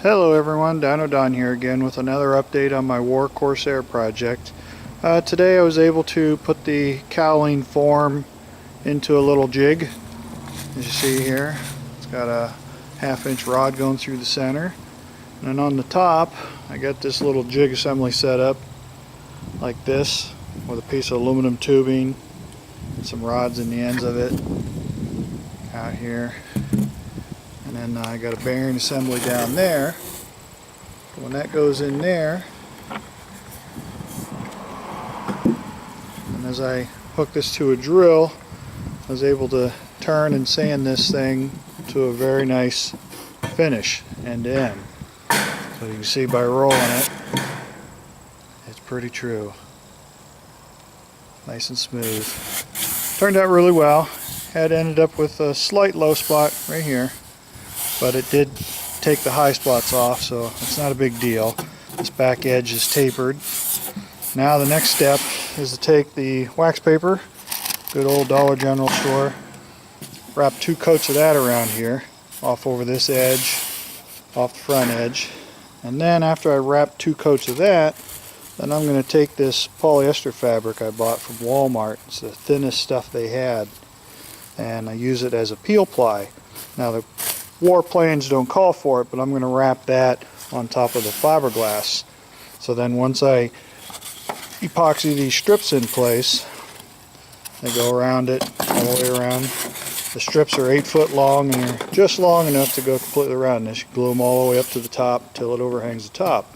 Hello everyone, Dino Don here again with another update on my W.A.R Corsair project. Today I was able to put the cowling form into a little jig. As you see here, it's got a 1/2 inch rod going through the center. And then on the top, I got this little jig assembly set up like this with a piece of aluminum tubing and some rods in the ends of it out here. And then I got a bearing assembly down there. When that goes in there, and as I hook this to a drill, I was able to turn and sand this thing to a very nice finish end to end. So you can see by rolling it, it's pretty true. Nice and smooth. Turned out really well. Had ended up with a slight low spot right here, but it did take the high spots off, so it's not a big deal. This back edge is tapered. Now the next step is to take the wax paper, good old Dollar General store, wrap 2 coats of that around here, off over this edge, off the front edge, and then after I wrap 2 coats of that, then I'm going to take this polyester fabric I bought from Walmart. It's the thinnest stuff they had, and I use it as a peel ply. Now the W.A.R planes don't call for it, but I'm going to wrap that on top of the fiberglass. So then once I epoxy these strips in place, they go around it all the way around. The strips are 8 foot long and they're just long enough to go completely around this. You glue them all the way up to the top until it overhangs the top.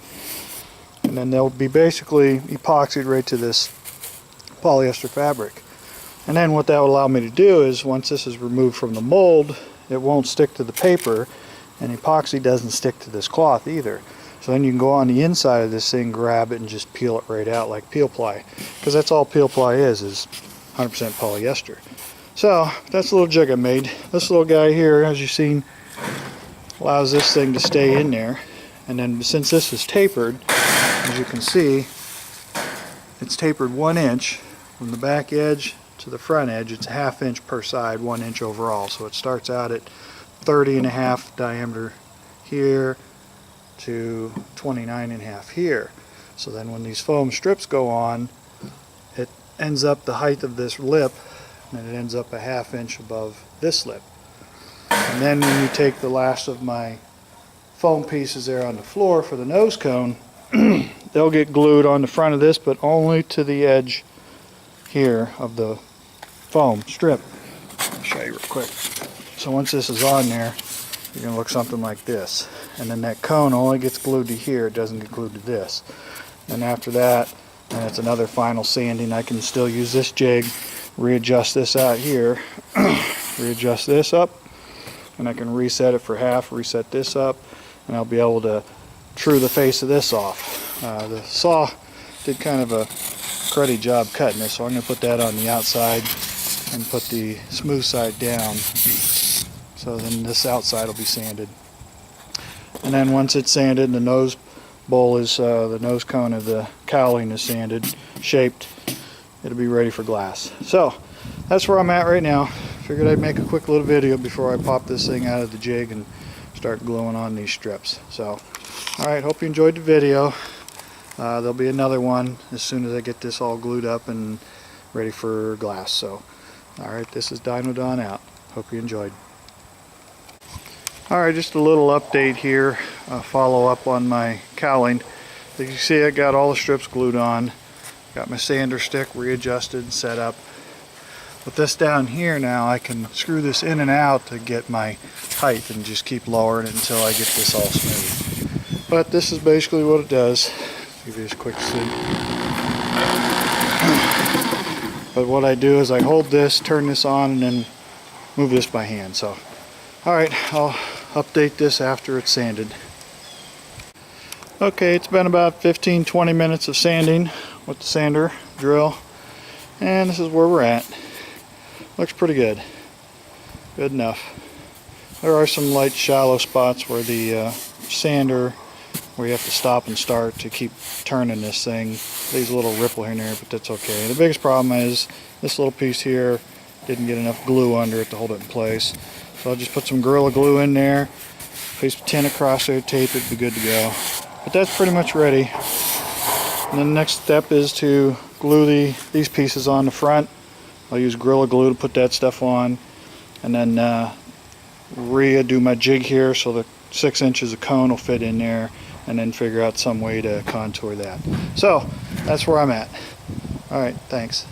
And then they'll be basically epoxied right to this polyester fabric. And then what that will allow me to do is, once this is removed from the mold, it won't stick to the paper, and epoxy doesn't stick to this cloth either. So then you can go on the inside of this thing, grab it, and just peel it right out like peel ply, because that's all peel ply is 100% polyester. So that's a little jig I made. This little guy here, as you've seen, allows this thing to stay in there. And then since this is tapered, as you can see, it's tapered 1 inch from the back edge to the front edge. It's a 1/2 inch per side, 1 inch overall. So it starts out at 30.5 diameter here to 29.5 here. So then when these foam strips go on, it ends up the height of this lip, and it ends up a 1/2 inch above this lip. And then when you take the last of my foam pieces there on the floor for the nose cone, they'll get glued on the front of this, but only to the edge here of the foam strip. I'll show you real quick. So once this is on there, you're going to look something like this. And then that cone only gets glued to here, it doesn't get glued to this. And after that, and it's another final sanding. I can still use this jig, readjust this out here, readjust this up, and I can reset it for half, reset this up, and I'll be able to true the face of this off. The saw did kind of a cruddy job cutting this, so I'm going to put that on the outside and put the smooth side down, so then this outside will be sanded. And then once it's sanded and the nose bowl is, the nose cone of the cowling is sanded, shaped, it'll be ready for glass. So that's where I'm at right now. Figured I'd make a quick little video before I pop this thing out of the jig and start gluing on these strips. So alright, hope you enjoyed the video. There'll be another one as soon as I get this all glued up and ready for glass. So alright, this is Dino Don out. Hope you enjoyed. Alright, just a little update here, follow up on my cowling. As you can see, I got all the strips glued on. Got my sander stick readjusted and set up. With this down here now, I can screw this in and out to get my height and just keep lowering it until I get this all smooth. But this is basically what it does. Give you this quick see. But what I do is I hold this, turn this on, and then move this by hand. So, alright, I'll update this after it's sanded. Okay, it's been about 15-20 minutes of sanding with the sander drill, and this is where we're at. Looks pretty good. Good enough. There are some light shallow spots where the sander, where you have to stop and start to keep turning this thing. Leaves a little ripple here and there, but that's okay. The biggest problem is this little piece here didn't get enough glue under it to hold it in place. So I'll just put some Gorilla Glue in there, Place the tin across there, tape it, be good to go. But that's pretty much ready. And then the next step is to glue these pieces on the front. I'll use Gorilla Glue to put that stuff on, and then redo my jig here so the 6 inches of cone will fit in there, and then figure out some way to contour that. So that's where I'm at. Alright, thanks.